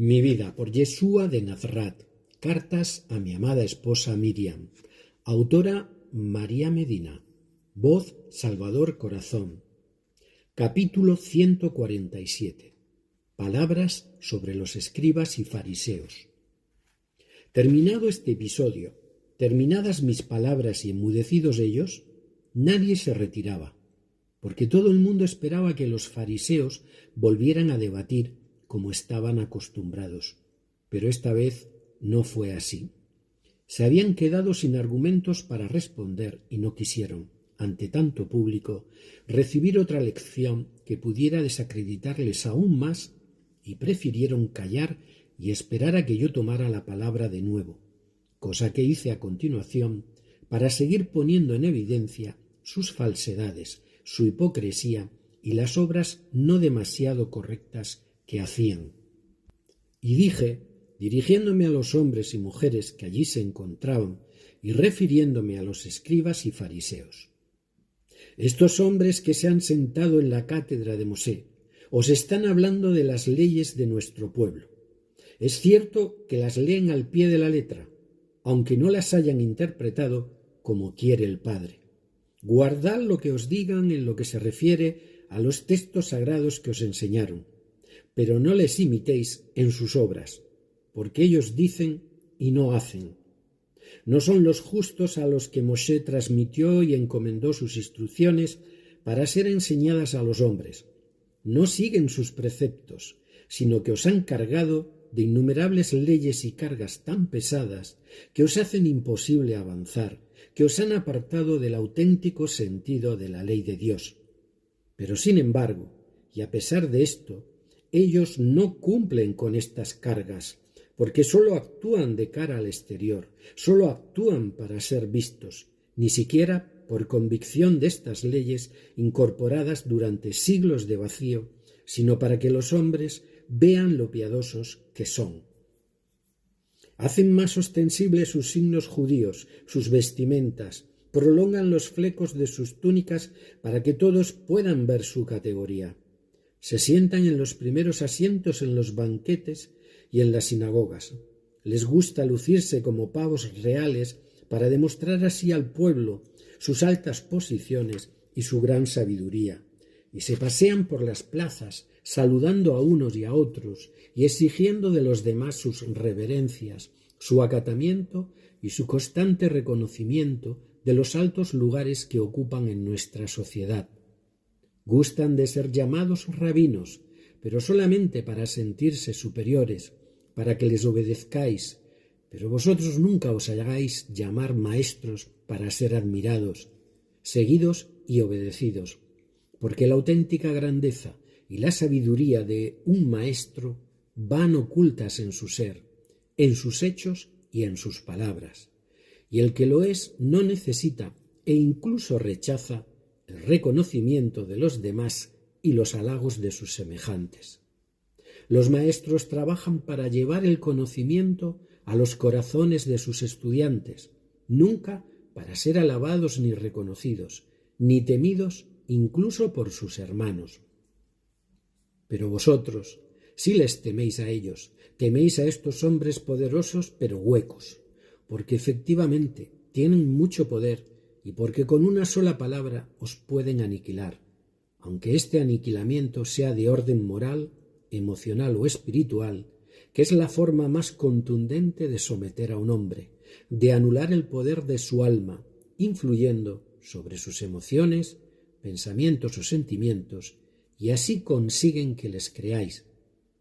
Mi vida por Yeshua de Nazaret. Cartas a mi amada esposa Miriam. Autora María Medina. Voz Salvador Corazón. Capítulo 147. Palabras sobre los escribas y fariseos. Terminado este episodio, terminadas mis palabras y enmudecidos ellos, nadie se retiraba, porque todo el mundo esperaba que los fariseos volvieran a debatir como estaban acostumbrados. Pero esta vez no fue así. Se habían quedado sin argumentos para responder y no quisieron, ante tanto público, recibir otra lección que pudiera desacreditarles aún más y prefirieron callar y esperar a que yo tomara la palabra de nuevo, cosa que hice a continuación para seguir poniendo en evidencia sus falsedades, su hipocresía y las obras no demasiado correctas que hacían. Y dije, dirigiéndome a los hombres y mujeres que allí se encontraban y refiriéndome a los escribas y fariseos: estos hombres que se han sentado en la cátedra de Mosé os están hablando de las leyes de nuestro pueblo. Es cierto que las leen al pie de la letra, aunque no las hayan interpretado como quiere el Padre. Guardad lo que os digan en lo que se refiere a los textos sagrados que os enseñaron, pero no les imitéis en sus obras, porque ellos dicen y no hacen. No son los justos a los que Mosé transmitió y encomendó sus instrucciones para ser enseñadas a los hombres. No siguen sus preceptos, sino que os han cargado de innumerables leyes y cargas tan pesadas que os hacen imposible avanzar, que os han apartado del auténtico sentido de la ley de Dios. Pero sin embargo, y a pesar de esto, ellos no cumplen con estas cargas, porque sólo actúan de cara al exterior, sólo actúan para ser vistos, ni siquiera por convicción de estas leyes incorporadas durante siglos de vacío, sino para que los hombres vean lo piadosos que son. Hacen más ostensibles sus signos judíos, sus vestimentas, prolongan los flecos de sus túnicas para que todos puedan ver su categoría. Se sientan en los primeros asientos en los banquetes y en las sinagogas. Les gusta lucirse como pavos reales para demostrar así al pueblo sus altas posiciones y su gran sabiduría, y se pasean por las plazas saludando a unos y a otros y exigiendo de los demás sus reverencias, su acatamiento y su constante reconocimiento de los altos lugares que ocupan en nuestra sociedad. Gustan de ser llamados rabinos, pero solamente para sentirse superiores, para que les obedezcáis, pero vosotros nunca os hagáis llamar maestros para ser admirados, seguidos y obedecidos, porque la auténtica grandeza y la sabiduría de un maestro van ocultas en su ser, en sus hechos y en sus palabras, y el que lo es no necesita e incluso rechaza el reconocimiento de los demás y los halagos de sus semejantes. Los maestros trabajan para llevar el conocimiento a los corazones de sus estudiantes, nunca para ser alabados ni reconocidos, ni temidos incluso por sus hermanos. Pero vosotros, si les teméis a ellos, teméis a estos hombres poderosos pero huecos, porque efectivamente tienen mucho poder y porque con una sola palabra os pueden aniquilar, aunque este aniquilamiento sea de orden moral, emocional o espiritual, que es la forma más contundente de someter a un hombre, de anular el poder de su alma, influyendo sobre sus emociones, pensamientos o sentimientos, y así consiguen que les creáis,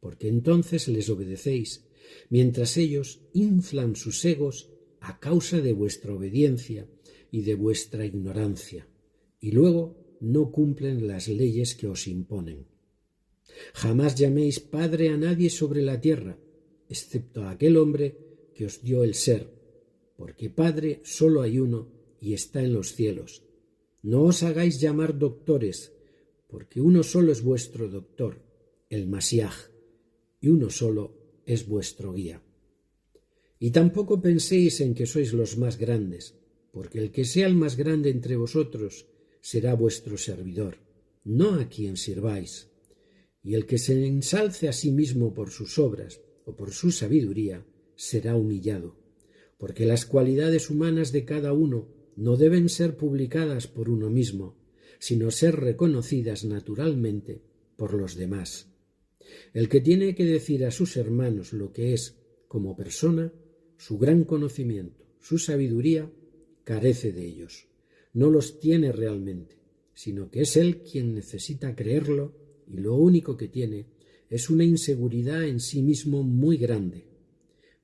porque entonces les obedecéis, mientras ellos inflan sus egos a causa de vuestra obediencia y de vuestra ignorancia, y luego no cumplen las leyes que os imponen. Jamás llaméis Padre a nadie sobre la tierra, excepto a aquel hombre que os dio el ser, porque Padre solo hay uno y está en los cielos. No os hagáis llamar doctores, porque uno solo es vuestro doctor, el Masiaj, y uno solo es vuestro guía. Y tampoco penséis en que sois los más grandes, porque el que sea el más grande entre vosotros será vuestro servidor, no a quien sirváis. Y el que se ensalce a sí mismo por sus obras o por su sabiduría, será humillado, porque las cualidades humanas de cada uno no deben ser publicadas por uno mismo, sino ser reconocidas naturalmente por los demás. El que tiene que decir a sus hermanos lo que es, como persona, su gran conocimiento, su sabiduría, carece de ellos. No los tiene realmente, sino que es él quien necesita creerlo, y lo único que tiene es una inseguridad en sí mismo muy grande,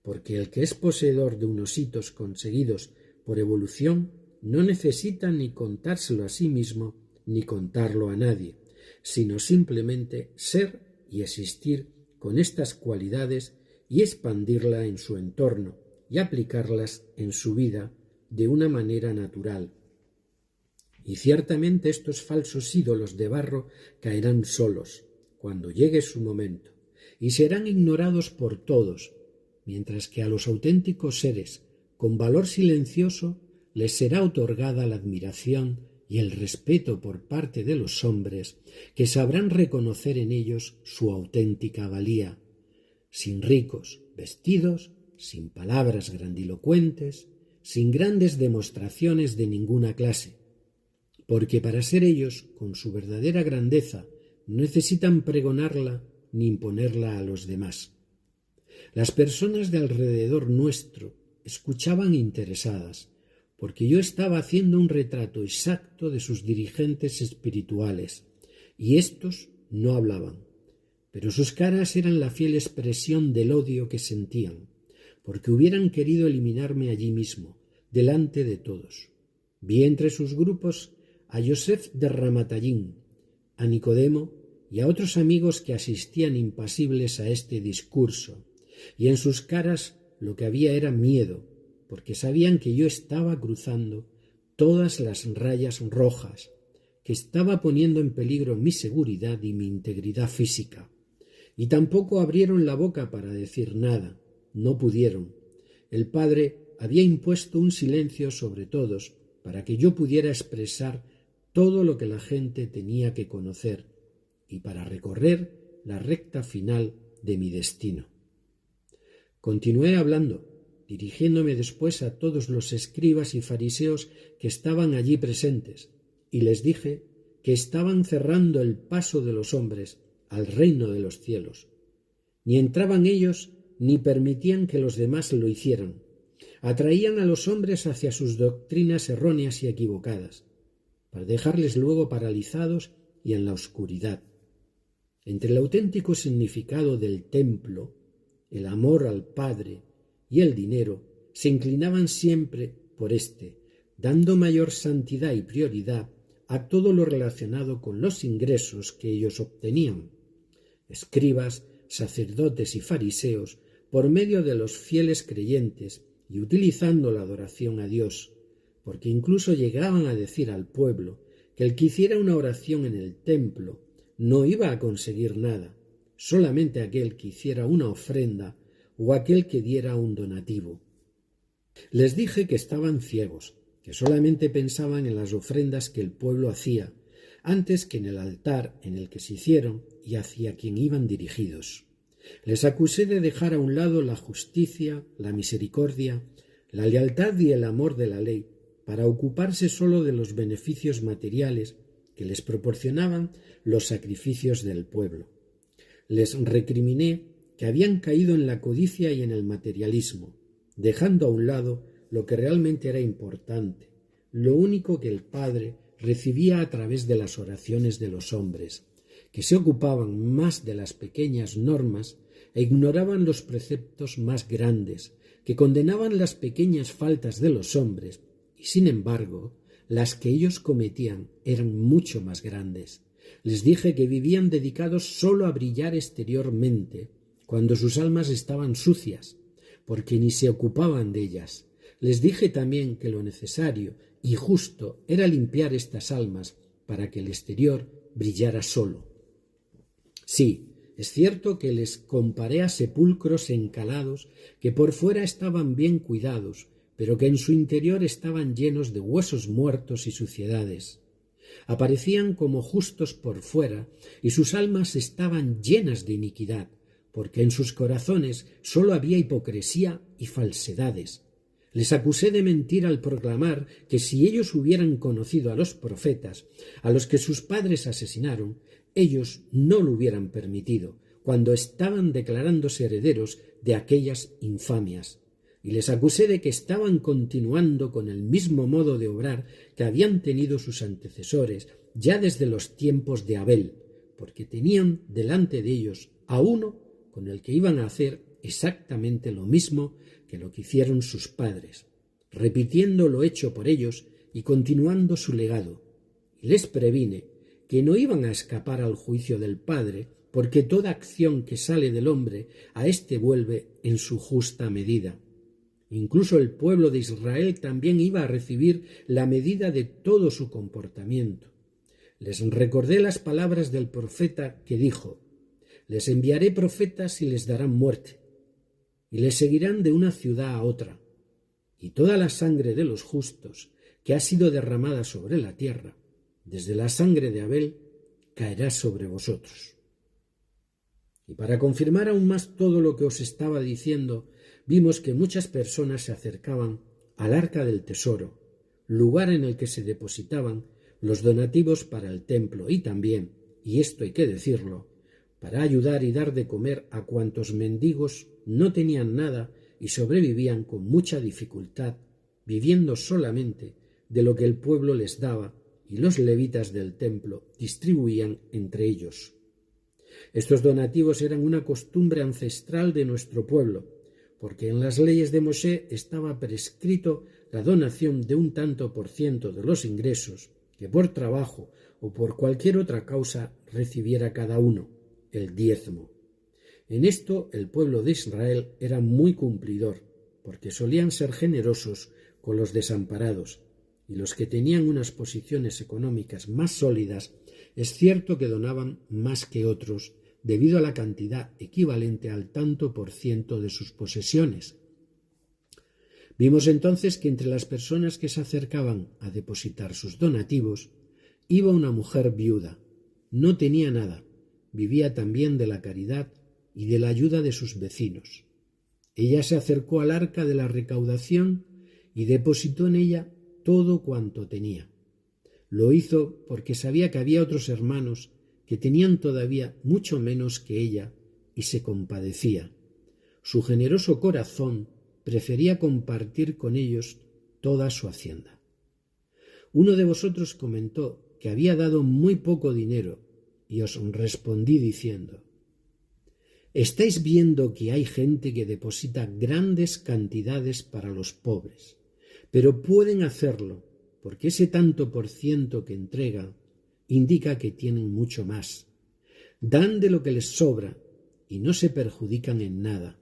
porque el que es poseedor de unos hitos conseguidos por evolución no necesita ni contárselo a sí mismo ni contarlo a nadie, sino simplemente ser y existir con estas cualidades y expandirla en su entorno y aplicarlas en su vida de una manera natural. Y ciertamente estos falsos ídolos de barro caerán solos cuando llegue su momento y serán ignorados por todos, mientras que a los auténticos seres con valor silencioso les será otorgada la admiración y el respeto por parte de los hombres, que sabrán reconocer en ellos su auténtica valía, sin ricos vestidos, sin palabras grandilocuentes, sin grandes demostraciones de ninguna clase, porque para ser ellos, con su verdadera grandeza, no necesitan pregonarla ni imponerla a los demás. Las personas de alrededor nuestro escuchaban interesadas, porque yo estaba haciendo un retrato exacto de sus dirigentes espirituales, y éstos no hablaban, pero sus caras eran la fiel expresión del odio que sentían, porque hubieran querido eliminarme allí mismo, delante de todos. Vi entre sus grupos a Yosef de Ramatayín, a Nicodemo y a otros amigos que asistían impasibles a este discurso, y en sus caras lo que había era miedo, porque sabían que yo estaba cruzando todas las rayas rojas, que estaba poniendo en peligro mi seguridad y mi integridad física. Y tampoco abrieron la boca para decir nada, no pudieron. El Padre había impuesto un silencio sobre todos para que yo pudiera expresar todo lo que la gente tenía que conocer y para recorrer la recta final de mi destino. Continué hablando, dirigiéndome después a todos los escribas y fariseos que estaban allí presentes, y les dije que estaban cerrando el paso de los hombres al reino de los cielos. Ni entraban ellos ni permitían que los demás lo hicieran. Atraían a los hombres hacia sus doctrinas erróneas y equivocadas, para dejarles luego paralizados y en la oscuridad. Entre el auténtico significado del templo, el amor al Padre y el dinero, se inclinaban siempre por éste, dando mayor santidad y prioridad a todo lo relacionado con los ingresos que ellos obtenían. Escribas, sacerdotes y fariseos, por medio de los fieles creyentes y utilizando la adoración a Dios, porque incluso llegaban a decir al pueblo que el que hiciera una oración en el templo no iba a conseguir nada, solamente aquel que hiciera una ofrenda o aquel que diera un donativo. Les dije que estaban ciegos, que solamente pensaban en las ofrendas que el pueblo hacía, antes que en el altar en el que se hicieron y hacia quien iban dirigidos. Les acusé de dejar a un lado la justicia, la misericordia, la lealtad y el amor de la ley, para ocuparse solo de los beneficios materiales que les proporcionaban los sacrificios del pueblo. Les recriminé que habían caído en la codicia y en el materialismo, dejando a un lado lo que realmente era importante, lo único que el Padre recibía a través de las oraciones de los hombres, que se ocupaban más de las pequeñas normas e ignoraban los preceptos más grandes, que condenaban las pequeñas faltas de los hombres, y sin embargo, las que ellos cometían eran mucho más grandes. Les dije que vivían dedicados solo a brillar exteriormente, cuando sus almas estaban sucias, porque ni se ocupaban de ellas. Les dije también que lo necesario y justo era limpiar estas almas para que el exterior brillara solo. Sí, es cierto que les comparé a sepulcros encalados que por fuera estaban bien cuidados, pero que en su interior estaban llenos de huesos muertos y suciedades. Aparecían como justos por fuera y sus almas estaban llenas de iniquidad, porque en sus corazones sólo había hipocresía y falsedades. Les acusé de mentir al proclamar que si ellos hubieran conocido a los profetas, a los que sus padres asesinaron, ellos no lo hubieran permitido, cuando estaban declarándose herederos de aquellas infamias. Y les acusé de que estaban continuando con el mismo modo de obrar que habían tenido sus antecesores ya desde los tiempos de Abel, porque tenían delante de ellos a uno con el que iban a hacer exactamente lo mismo que lo que hicieron sus padres, repitiendo lo hecho por ellos y continuando su legado. Y les previne que no iban a escapar al juicio del Padre, porque toda acción que sale del hombre a éste vuelve en su justa medida. Incluso el pueblo de Israel también iba a recibir la medida de todo su comportamiento. Les recordé las palabras del profeta que dijo: les enviaré profetas y les darán muerte, y les seguirán de una ciudad a otra, y toda la sangre de los justos que ha sido derramada sobre la tierra, desde la sangre de Abel, caerá sobre vosotros. Y para confirmar aún más todo lo que os estaba diciendo, vimos que muchas personas se acercaban al arca del tesoro, lugar en el que se depositaban los donativos para el templo y también, y esto hay que decirlo, para ayudar y dar de comer a cuantos mendigos no tenían nada y sobrevivían con mucha dificultad, viviendo solamente de lo que el pueblo les daba y los levitas del templo distribuían entre ellos. Estos donativos eran una costumbre ancestral de nuestro pueblo, porque en las leyes de Moshe estaba prescrito la donación de un tanto por ciento de los ingresos que por trabajo o por cualquier otra causa recibiera cada uno, el diezmo. En esto el pueblo de Israel era muy cumplidor, porque solían ser generosos con los desamparados, y los que tenían unas posiciones económicas más sólidas, es cierto que donaban más que otros, debido a la cantidad equivalente al tanto por ciento de sus posesiones. Vimos entonces que entre las personas que se acercaban a depositar sus donativos, iba una mujer viuda. No tenía nada, vivía también de la caridad y de la ayuda de sus vecinos. Ella se acercó al arca de la recaudación y depositó en ella todo cuanto tenía. Lo hizo porque sabía que había otros hermanos que tenían todavía mucho menos que ella y se compadecía. Su generoso corazón prefería compartir con ellos toda su hacienda. Uno de vosotros comentó que había dado muy poco dinero y os respondí diciendo: estáis viendo que hay gente que deposita grandes cantidades para los pobres, pero pueden hacerlo porque ese tanto por ciento que entrega indica que tienen mucho más. Dan de lo que les sobra y no se perjudican en nada,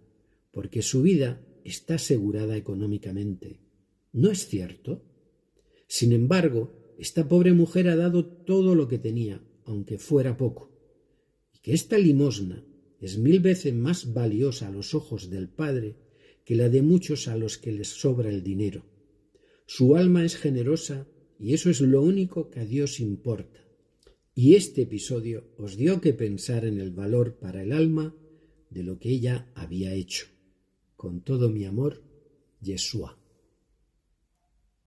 porque su vida está asegurada económicamente. ¿No es cierto? Sin embargo, esta pobre mujer ha dado todo lo que tenía, aunque fuera poco, y que esta limosna es 1000 veces más valiosa a los ojos del Padre que la de muchos a los que les sobra el dinero. Su alma es generosa y eso es lo único que a Dios importa. Y este episodio os dio que pensar en el valor para el alma de lo que ella había hecho. Con todo mi amor, Yeshua.